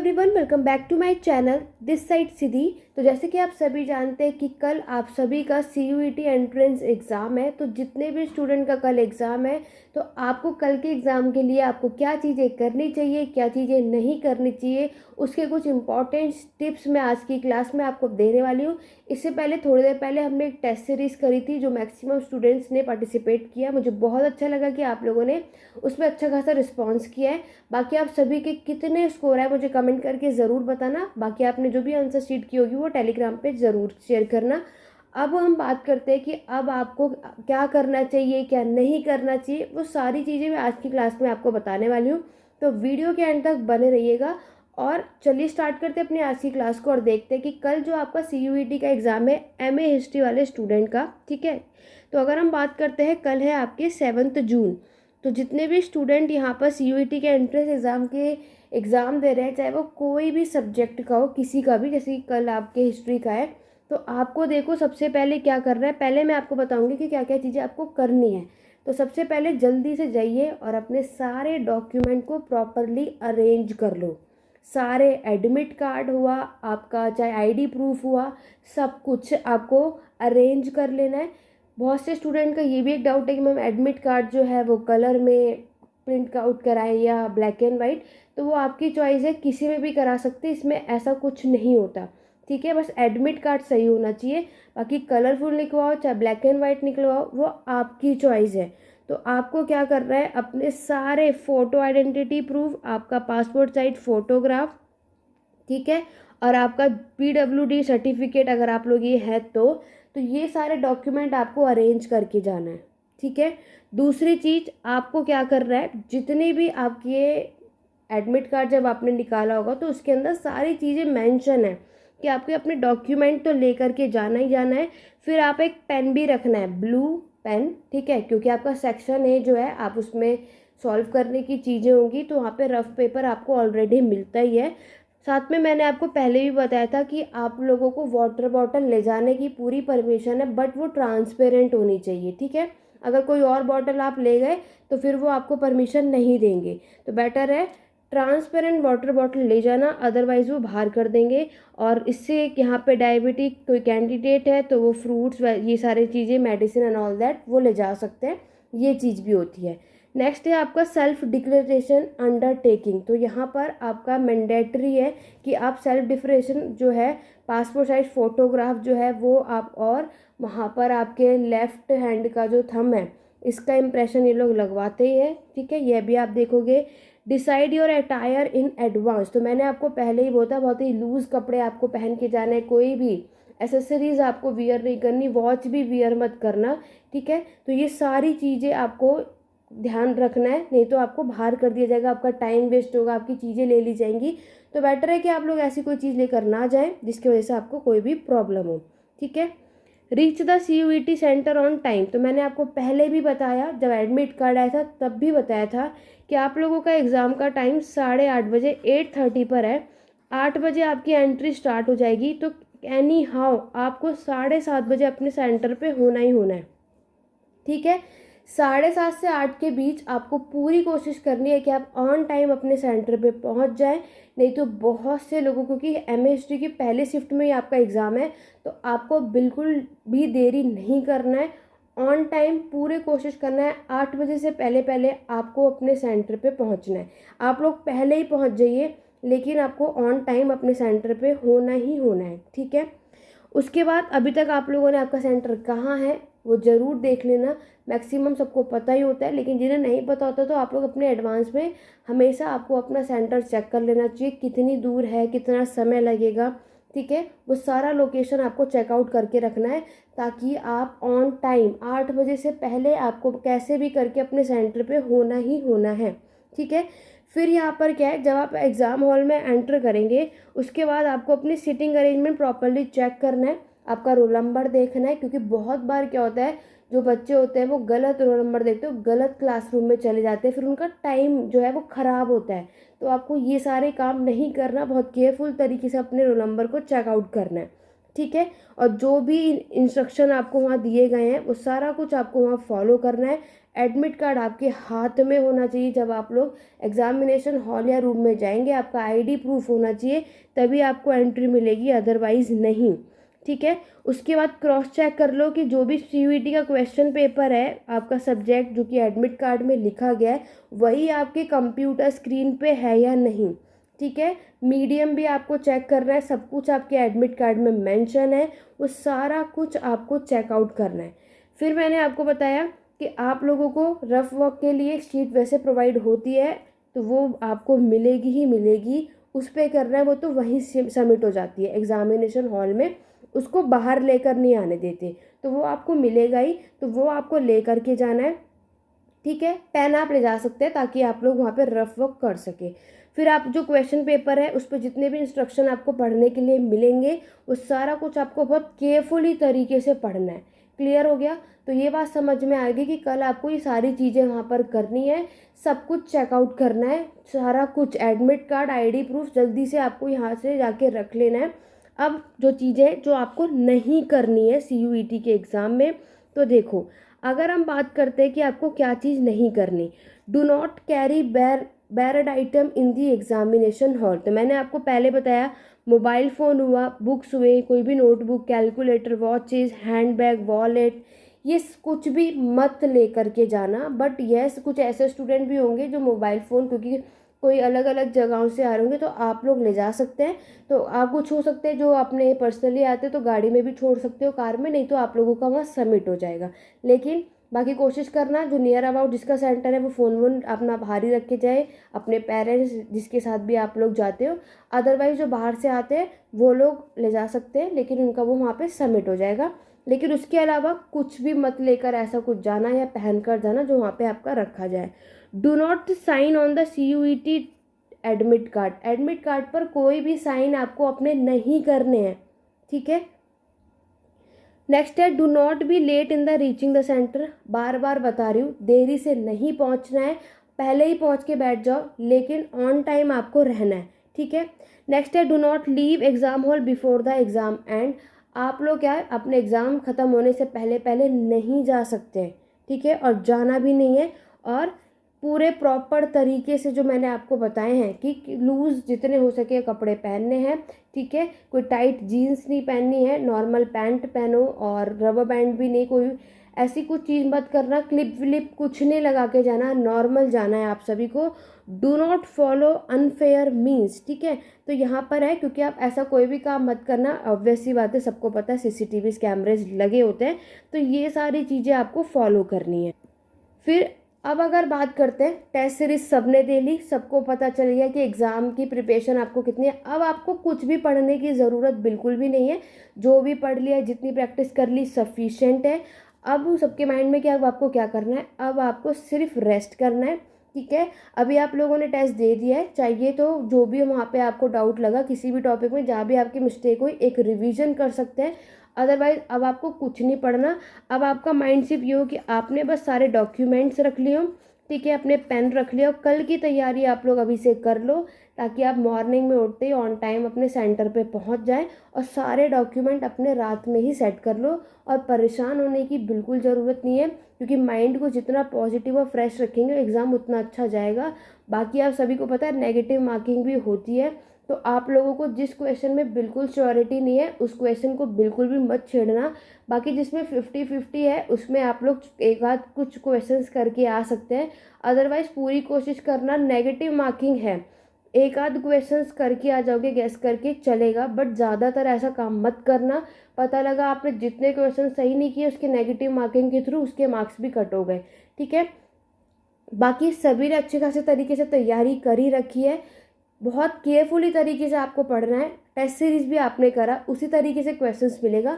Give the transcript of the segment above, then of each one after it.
Everyone, welcome back to my channel this side Siddhi. तो जैसे कि आप सभी जानते हैं कि कल आप सभी का सीयूईटी एंट्रेंस एग्ज़ाम है। तो जितने भी स्टूडेंट का कल एग्ज़ाम है, तो आपको कल के एग्ज़ाम के लिए आपको क्या चीज़ें करनी चाहिए, क्या चीज़ें नहीं करनी चाहिए, उसके कुछ इंपॉर्टेंट टिप्स मैं आज की क्लास में आपको देने वाली हूँ। इससे पहले थोड़ी देर पहले हमने एक टेस्ट सीरीज़ करी थी जो मैक्सिमम स्टूडेंट्स ने पार्टिसिपेट किया। मुझे बहुत अच्छा लगा कि आप लोगों ने उसमें अच्छा खासा रिस्पॉन्स किया है। बाकी आप सभी के कितने स्कोर है मुझे कमेंट करके ज़रूर बताना। बाकी आपने जो भी आंसर शीट की होगी वो टेलीग्राम पे ज़रूर शेयर करना। अब हम बात करते हैं कि अब आपको क्या करना चाहिए, क्या नहीं करना चाहिए, वो सारी चीज़ें मैं आज की क्लास में आपको बताने वाली हूँ। तो वीडियो के एंड तक बने रहिएगा। और चलिए स्टार्ट करते हैं अपनी आज की क्लास को और देखते हैं कि कल जो आपका सीयूईटी का एग्ज़ाम है एमए हिस्ट्री वाले स्टूडेंट का, ठीक है। तो अगर हम बात करते हैं, कल है आपके 7 जून। तो जितने भी स्टूडेंट यहाँ पर सीयूईटी के एंट्रेंस एग्ज़ाम के एग्ज़ाम दे रहे हैं, चाहे वो कोई भी सब्जेक्ट का हो, किसी का भी, जैसे कि कल आपके हिस्ट्री का है, तो आपको देखो सबसे पहले क्या करना है। पहले मैं आपको बताऊंगी कि क्या क्या चीज़ें आपको करनी है। तो सबसे पहले जल्दी से जाइए और अपने सारे डॉक्यूमेंट को प्रॉपरली अरेंज कर लो। सारे एडमिट कार्ड हुआ आपका, चाहे आईडी प्रूफ हुआ, सब कुछ आपको अरेंज कर लेना है। बहुत से स्टूडेंट का ये भी एक डाउट है कि मैम एडमिट कार्ड जो है वो कलर में प्रिंट आउट कराएं या ब्लैक एंड वाइट। तो वो आपकी चॉइस है, किसी में भी करा सकते हैं, इसमें ऐसा कुछ नहीं होता, ठीक है। बस एडमिट कार्ड सही होना चाहिए। बाकी कलरफुल निकलवाओ चाहे ब्लैक एंड वाइट निकलवाओ, वो आपकी चॉइस है। तो आपको क्या करना है, अपने सारे फ़ोटो आइडेंटिटी प्रूफ, आपका पासपोर्ट साइज फ़ोटोग्राफ, ठीक है, और आपका पीडब्ल्यूडी सर्टिफिकेट अगर आप लोग ये है तो ये सारे डॉक्यूमेंट आपको अरेंज करके जाना है, ठीक है। दूसरी चीज़ आपको क्या करना है, जितने भी आपके एडमिट कार्ड जब आपने निकाला होगा तो उसके अंदर सारी चीज़ें मेंशन है कि आपके अपने डॉक्यूमेंट तो लेकर के जाना ही जाना है। फिर आप एक पेन भी रखना है, ब्लू पेन, ठीक है, क्योंकि आपका सेक्शन ए जो है आप उसमें सॉल्व करने की चीज़ें होंगी, तो वहाँ पे रफ पेपर आपको ऑलरेडी मिलता ही है। साथ में मैंने आपको पहले भी बताया था कि आप लोगों को वाटर बॉटल ले जाने की पूरी परमिशन है, बट वो ट्रांसपेरेंट होनी चाहिए, ठीक है। अगर कोई और बॉटल आप ले गए तो फिर वो आपको परमिशन नहीं देंगे। तो बेटर है ट्रांसपेरेंट वाटर बॉटल ले जाना, अदरवाइज़ वो बाहर कर देंगे। और इससे यहाँ पे डायबिटिक कोई कैंडिडेट है तो वो फ्रूट्स ये सारी चीज़ें, मेडिसिन एंड ऑल दैट वो ले जा सकते हैं, ये चीज़ भी होती है। नेक्स्ट है आपका सेल्फ डिक्लेरेशन अंडरटेकिंग। तो यहाँ पर आपका मैंडेटरी है कि आप सेल्फ डिक्लेरेशन जो है, पासपोर्ट साइज फ़ोटोग्राफ जो है वो आप, और वहाँ पर आपके लेफ़्ट हैंड का जो थंब है इसका इम्प्रेशन ये लोग लगवाते ही है, ठीक है। यह भी आप देखोगे। Decide your attire in advance. तो मैंने आपको पहले ही बोला, बहुत ही लूज़ कपड़े आपको पहन के जाना है, कोई भी एसेसरीज आपको वियर नहीं करनी, वॉच भी वियर मत करना, ठीक है। तो ये सारी चीज़ें आपको ध्यान रखना है, नहीं तो आपको बाहर कर दिया जाएगा, आपका टाइम वेस्ट होगा, आपकी चीज़ें ले ली जाएंगी। तो बेटर है कि आप लोग ऐसी कोई चीज़ लेकर ना जाएं जिसकी वजह से आपको कोई भी प्रॉब्लम हो, ठीक है। Reach the CUET centre on time. तो मैंने आपको पहले भी बताया, जब एडमिट कार्ड आया था तब भी बताया था कि आप लोगों का एग्ज़ाम का टाइम 8:30 बजे 8:30 पर है। 8 बजे आपकी एंट्री स्टार्ट हो जाएगी, तो एनी हाउ आपको 7:30 बजे अपने सेंटर पे होना ही होना है, ठीक है। 7:30 से 8 के बीच आपको पूरी कोशिश करनी है कि आप ऑन टाइम अपने सेंटर पे पहुंच जाएं। नहीं तो बहुत से लोगों को, क्योंकि एमए हिस्ट्री की पहले शिफ्ट में ही आपका एग्ज़ाम है, तो आपको बिल्कुल भी देरी नहीं करना है, ऑन टाइम पूरी कोशिश करना है। 8 बजे से पहले पहले आपको अपने सेंटर पे पहुंचना है। आप लोग पहले ही पहुंच जाइए, लेकिन आपको ऑन टाइम अपने सेंटर पे होना ही होना है, ठीक है। उसके बाद अभी तक आप लोगों ने आपका सेंटर कहाँ है वो ज़रूर देख लेना। मैक्सिमम सबको पता ही होता है, लेकिन जिन्हें नहीं पता होता तो आप लोग अपने एडवांस में हमेशा आपको अपना सेंटर चेक कर लेना चाहिए, कितनी दूर है, कितना समय लगेगा, ठीक है। वो सारा लोकेशन आपको चेकआउट करके रखना है, ताकि आप ऑन टाइम 8 बजे से पहले आपको कैसे भी करके अपने सेंटर पे होना ही होना है, ठीक है। फिर यहाँ पर क्या है, जब आप एग्ज़ाम हॉल में एंटर करेंगे उसके बाद आपको अपनी सीटिंग अरेंजमेंट प्रॉपरली चेक करना है, आपका रोल नंबर देखना है। क्योंकि बहुत बार क्या होता है, जो बच्चे होते हैं वो गलत रोल नंबर देखते हो, गलत क्लासरूम में चले जाते हैं, फिर उनका टाइम जो है वो ख़राब होता है। तो आपको ये सारे काम नहीं करना, बहुत केयरफुल तरीके से अपने रोल नंबर को चेकआउट करना है, ठीक है। और जो भी इंस्ट्रक्शन आपको वहाँ दिए गए हैं वो सारा कुछ आपको वहाँ फॉलो करना है। एडमिट कार्ड आपके हाथ में होना चाहिए जब आप लोग एग्जामिनेशन हॉल या रूम में जाएंगे। आपका आईडी प्रूफ होना चाहिए, तभी आपको एंट्री मिलेगी, अदरवाइज़ नहीं। ठीक है। उसके बाद क्रॉस चेक कर लो कि जो भी सीयूईटी का क्वेश्चन पेपर है, आपका सब्जेक्ट जो कि एडमिट कार्ड में लिखा गया है, वही आपके कंप्यूटर स्क्रीन पे है या नहीं। ठीक है। मीडियम भी आपको चेक करना है, सब कुछ आपके एडमिट कार्ड में मेंशन है, वो सारा कुछ आपको चेकआउट करना है। फिर मैंने आपको बताया कि आप लोगों को रफ वर्क के लिए शीट वैसे प्रोवाइड होती है, तो वो आपको मिलेगी ही मिलेगी, उस पर करना है, वो तो वहीं सबमिट हो जाती है एग्जामिनेशन हॉल में, उसको बाहर लेकर नहीं आने देते, तो वो आपको मिलेगा ही, तो वो आपको लेकर के जाना है। ठीक है। पेन आप ले जा सकते हैं ताकि आप लोग वहाँ पे रफ वर्क कर सके। फिर आप जो क्वेश्चन पेपर है उस पर जितने भी इंस्ट्रक्शन आपको पढ़ने के लिए मिलेंगे, वो सारा कुछ आपको बहुत केयरफुली तरीके से पढ़ना है। क्लियर हो गया? तो ये बात समझ में आ गई कि कल आपको ये सारी चीज़ें वहाँ पर करनी है, सब कुछ चेकआउट करना है, सारा कुछ एडमिट कार्ड, आईडी प्रूफ जल्दी से आपको यहाँ से जाके रख लेना है। अब जो चीज़ें जो आपको नहीं करनी है सीयूईटी के एग्ज़ाम में, तो देखो, अगर हम बात करते हैं कि आपको क्या चीज़ नहीं करनी, do not carry barred item in the examination hall. तो मैंने आपको पहले बताया, मोबाइल फ़ोन हुआ, बुक्स हुए, कोई भी notebook, calculator, watches, handbag, wallet, ये कुछ भी मत लेकर के जाना। बट यस, कुछ ऐसे स्टूडेंट भी होंगे जो मोबाइल फ़ोन, क्योंकि कोई अलग अलग जगहों से आ रहे होंगे, तो आप लोग ले जा सकते हैं। तो आप कुछ हो सकते हैं जो अपने पर्सनली आते हैं तो गाड़ी में भी छोड़ सकते हो, कार में, नहीं तो आप लोगों का वहाँ सबमिट हो जाएगा। लेकिन बाकी कोशिश करना, जो नियर अबाउट जिसका सेंटर है वो फ़ोन वोन अपना बाहर ही रख के जाए, अपने पेरेंट्स जिसके साथ भी आप लोग जाते हो। अदरवाइज़ जो बाहर से आते हैं वो लोग ले जा सकते हैं, लेकिन उनका वो वहाँ पे सबमिट हो जाएगा। लेकिन उसके अलावा कुछ भी मत लेकर ऐसा कुछ जाना या पहन कर जाना जो वहाँ पे आपका रखा जाए। Do not sign on the CUET admit card. Admit card पर कोई भी साइन आपको अपने नहीं करने हैं। ठीक है। नेक्स्ट है, do not be late in the reaching the centre. बार बार बता रही हूँ, देरी से नहीं पहुँचना है, पहले ही पहुँच के बैठ जाओ, लेकिन ऑन टाइम आपको रहना है। ठीक है। नेक्स्ट है, do not leave exam hall before the exam and. आप लोग क्या है, अपने एग्ज़ाम ख़त्म होने से पहले पहले नहीं जा सकते। ठीक है। और जाना भी नहीं है। और पूरे प्रॉपर तरीके से जो मैंने आपको बताए हैं कि लूज़ जितने हो सके कपड़े पहनने हैं। ठीक है। कोई टाइट जीन्स नहीं पहननी है, नॉर्मल पैंट पहनो, और रबर बैंड भी नहीं, कोई ऐसी कुछ चीज़ मत करना, क्लिप विलिप कुछ नहीं लगा के जाना, नॉर्मल जाना है आप सभी को। Do not follow unfair means. ठीक है। तो यहाँ पर है, क्योंकि आप ऐसा कोई भी काम मत करना, ऑब्वियस सी बात है, सबको पता है सीसीटीवी कैमरेज लगे होते हैं, तो ये सारी चीज़ें आपको फॉलो करनी है। फिर अब अगर बात करते हैं, टेस्ट सीरीज सबने दे ली, सबको पता चल गया कि एग्ज़ाम की प्रिपरेशन आपको कितनी है। अब आपको कुछ भी पढ़ने की ज़रूरत बिल्कुल भी नहीं है, जो भी पढ़ लिया, जितनी प्रैक्टिस कर ली, सफिशेंट है। अब सबके माइंड में क्या, अब आपको क्या करना है, अब आपको सिर्फ रेस्ट करना है। ठीक है। अभी आप लोगों ने टेस्ट दे दिया है, चाहिए तो जो भी वहाँ पे आपको डाउट लगा किसी भी टॉपिक में, जहाँ भी आपकी मिस्टेक हुई, एक रिवीजन कर सकते हैं। अदरवाइज अब आपको कुछ नहीं पढ़ना। अब आपका माइंड सिर्फ ये हो कि आपने बस सारे डॉक्यूमेंट्स रख लिए हो। ठीक है। अपने पेन रख लिया, कल की तैयारी आप लोग अभी से कर लो, ताकि आप मॉर्निंग में उठते ही ऑन टाइम अपने सेंटर पे पहुंच जाएं, और सारे डॉक्यूमेंट अपने रात में ही सेट कर लो। और परेशान होने की बिल्कुल ज़रूरत नहीं है, क्योंकि माइंड को जितना पॉजिटिव और फ्रेश रखेंगे एग्ज़ाम उतना अच्छा जाएगा। बाकी आप सभी को पता है नेगेटिव मार्किंग भी होती है, तो आप लोगों को जिस क्वेश्चन में बिल्कुल श्योरिटी नहीं है उस क्वेश्चन को बिल्कुल भी मत छेड़ना। बाकी जिसमें 50-50 है उसमें आप लोग एक आध कुछ क्वेश्चंस करके आ सकते हैं। अदरवाइज पूरी कोशिश करना, नेगेटिव मार्किंग है, एक आध क्वेश्चंस करके आ जाओगे गैस करके चलेगा, बट ज़्यादातर ऐसा काम मत करना। पता लगा आपने जितने क्वेश्चन सही नहीं किए उसके नेगेटिव मार्किंग के थ्रू उसके मार्क्स भी कट हो गए। ठीक है। बाकी सभी ने अच्छे खासे तरीके से तैयारी करी रखी है, बहुत केयरफुली तरीके से आपको पढ़ना है। टेस्ट सीरीज भी आपने करा, उसी तरीके से क्वेश्चंस मिलेगा।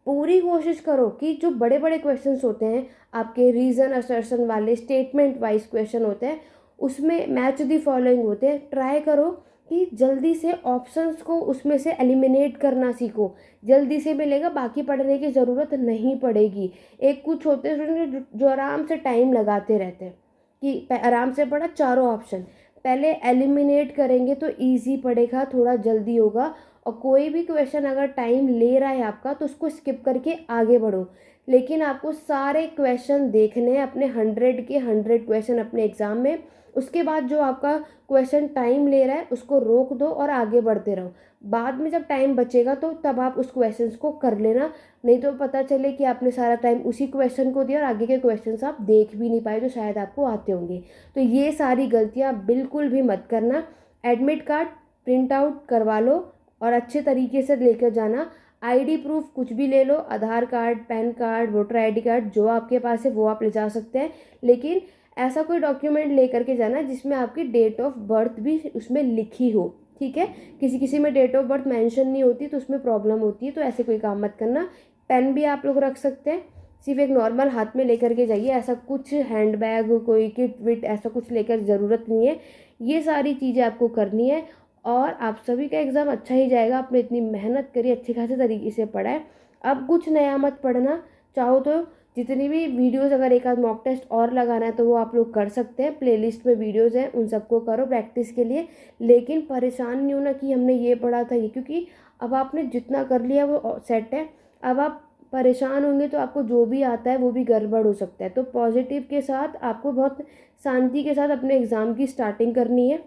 पूरी कोशिश करो कि जो बड़े बड़े क्वेश्चंस होते हैं आपके, रीज़न असर्शन वाले, स्टेटमेंट वाइज क्वेश्चन होते हैं, उसमें मैच दी फॉलोइंग होते हैं। ट्राई करो कि जल्दी से ऑप्शंस को उसमें से एलिमिनेट करना सीखो, जल्दी से मिलेगा, बाकी पढ़ने की ज़रूरत नहीं पड़ेगी। एक कुछ होते हैं स्टूडेंट जो आराम से टाइम लगाते रहते हैं कि आराम से पढ़ा, चारों ऑप्शन पहले एलिमिनेट करेंगे तो इजी पड़ेगा, थोड़ा जल्दी होगा। और कोई भी क्वेश्चन अगर टाइम ले रहा है आपका तो उसको स्किप करके आगे बढ़ो। लेकिन आपको सारे क्वेश्चन देखने हैं, अपने 100 के 100 क्वेश्चन अपने एग्ज़ाम में। उसके बाद जो आपका क्वेश्चन टाइम ले रहा है उसको रोक दो और आगे बढ़ते रहो। बाद में जब टाइम बचेगा तो तब आप उस क्वेश्चंस को कर लेना, नहीं तो पता चले कि आपने सारा टाइम उसी क्वेश्चन को दिया और आगे के क्वेश्चंस आप देख भी नहीं पाए जो शायद आपको आते होंगे। तो ये सारी गलतियाँ बिल्कुल भी मत करना। एडमिट कार्ड प्रिंट आउट करवा लो और अच्छे तरीके से लेकर जाना। आईडी प्रूफ कुछ भी ले लो, Aadhaar card, PAN card, voter ID card, जो आपके पास है वो आप ले जा सकते हैं, लेकिन ऐसा कोई डॉक्यूमेंट लेकर के जाना जिसमें आपकी डेट ऑफ बर्थ भी उसमें लिखी हो। ठीक है, किसी किसी में डेट ऑफ बर्थ मेंशन नहीं होती तो उसमें प्रॉब्लम होती है, तो ऐसे कोई काम मत करना। पेन भी आप लोग रख सकते हैं, सिर्फ एक नॉर्मल हाथ में लेकर के जाइए, ऐसा कुछ हैंड बैग कोई किट विट ऐसा कुछ लेकर ज़रूरत नहीं है। ये सारी चीज़ें आपको करनी है और आप सभी का एग्ज़ाम अच्छा ही जाएगा। आपने इतनी मेहनत करी, अच्छे खासे तरीके से पढ़ा है, अब कुछ नया मत पढ़ना। चाहो तो जितनी भी वीडियोस, अगर एक आध मॉक टेस्ट और लगाना है तो वो आप लोग कर सकते हैं, प्लेलिस्ट में वीडियोस हैं उन सबको करो प्रैक्टिस के लिए। लेकिन परेशान नहीं होना कि हमने ये पढ़ा था ये, क्योंकि अब आपने जितना कर लिया वो सेट है। अब आप परेशान होंगे तो आपको जो भी आता है वो भी गड़बड़ हो सकता है। तो पॉजिटिव के साथ आपको बहुत शांति के साथ अपने एग्ज़ाम की स्टार्टिंग करनी है।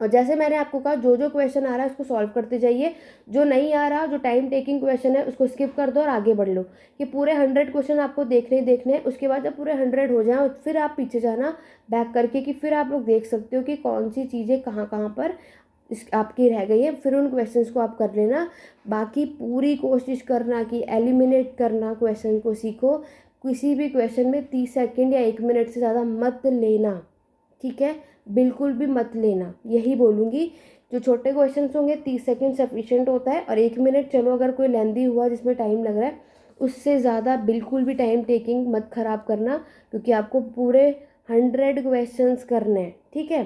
और जैसे मैंने आपको कहा, जो जो क्वेश्चन आ रहा है उसको सॉल्व करते जाइए, जो नहीं आ रहा, जो टाइम टेकिंग क्वेश्चन है उसको स्किप कर दो और आगे बढ़ लो। कि पूरे 100 क्वेश्चन आपको देखने ही देखने हैं, उसके बाद जब पूरे 100 हो जाए फिर आप पीछे जाना बैक करके, कि फिर आप लोग देख सकते हो कि कौन सी चीज़ें कहाँ कहाँ पर आपकी रह गई है, फिर उन क्वेश्चंस को आप कर लेना। बाकी पूरी कोशिश करना कि एलिमिनेट करना क्वेश्चन को सीखो। किसी भी क्वेश्चन में 30 सेकेंड या 1 मिनट से ज़्यादा मत लेना, ठीक है, बिल्कुल भी मत लेना, यही बोलूँगी। जो छोटे क्वेश्चंस होंगे 30 सेकंड सफिशिएंट होता है, और 1 मिनट चलो अगर कोई लेंदी हुआ जिसमें टाइम लग रहा है, उससे ज़्यादा बिल्कुल भी टाइम टेकिंग मत ख़राब करना, क्योंकि आपको पूरे 100 क्वेश्चंस करने हैं। ठीक है,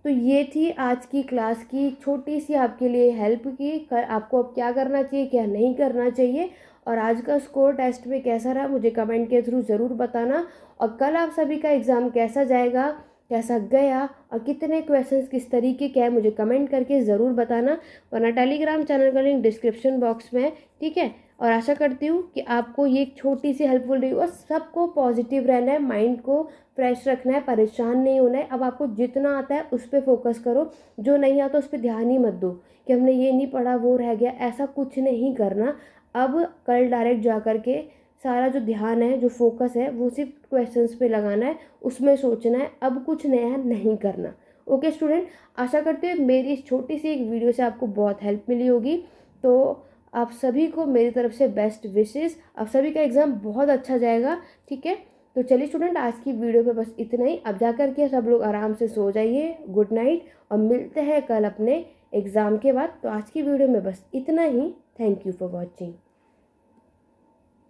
तो ये थी आज की क्लास की छोटी सी आपके लिए हेल्प की, आपको अब क्या करना चाहिए क्या नहीं करना चाहिए, और आज का स्कोर टेस्ट में कैसा रहा मुझे कमेंट के थ्रू ज़रूर बताना। और कल आप सभी का एग्ज़ाम कैसा जाएगा, कैसा गया, और कितने क्वेश्चंस किस तरीके के हैं, मुझे कमेंट करके ज़रूर बताना। वरना टेलीग्राम चैनल का लिंक डिस्क्रिप्शन बॉक्स में है। ठीक है, और आशा करती हूँ कि आपको ये एक छोटी सी हेल्पफुल रही। और सबको पॉजिटिव रहना है, माइंड को फ्रेश रखना है, परेशान नहीं होना है। अब आपको जितना आता है उस पर फोकस करो, जो नहीं आता उस पर ध्यान ही मत दो कि हमने ये नहीं पढ़ा वो रह गया, ऐसा कुछ नहीं करना। अब कल डायरेक्ट जा कर के सारा जो ध्यान है, जो फोकस है, वो सिर्फ क्वेश्चंस पे लगाना है, उसमें सोचना है, अब कुछ नया नहीं करना। ओके स्टूडेंट, आशा करते हैं मेरी इस छोटी सी एक वीडियो से आपको बहुत हेल्प मिली होगी। तो आप सभी को मेरी तरफ से बेस्ट विशेस, आप सभी का एग्ज़ाम बहुत अच्छा जाएगा। ठीक है, तो चलिए स्टूडेंट, आज की वीडियो पे बस इतना ही। अब जा कर के सब लोग आराम से सो जाइए, गुड नाइट, और मिलते हैं कल अपने एग्ज़ाम के बाद। तो आज की वीडियो में बस इतना ही। Thank you for watching.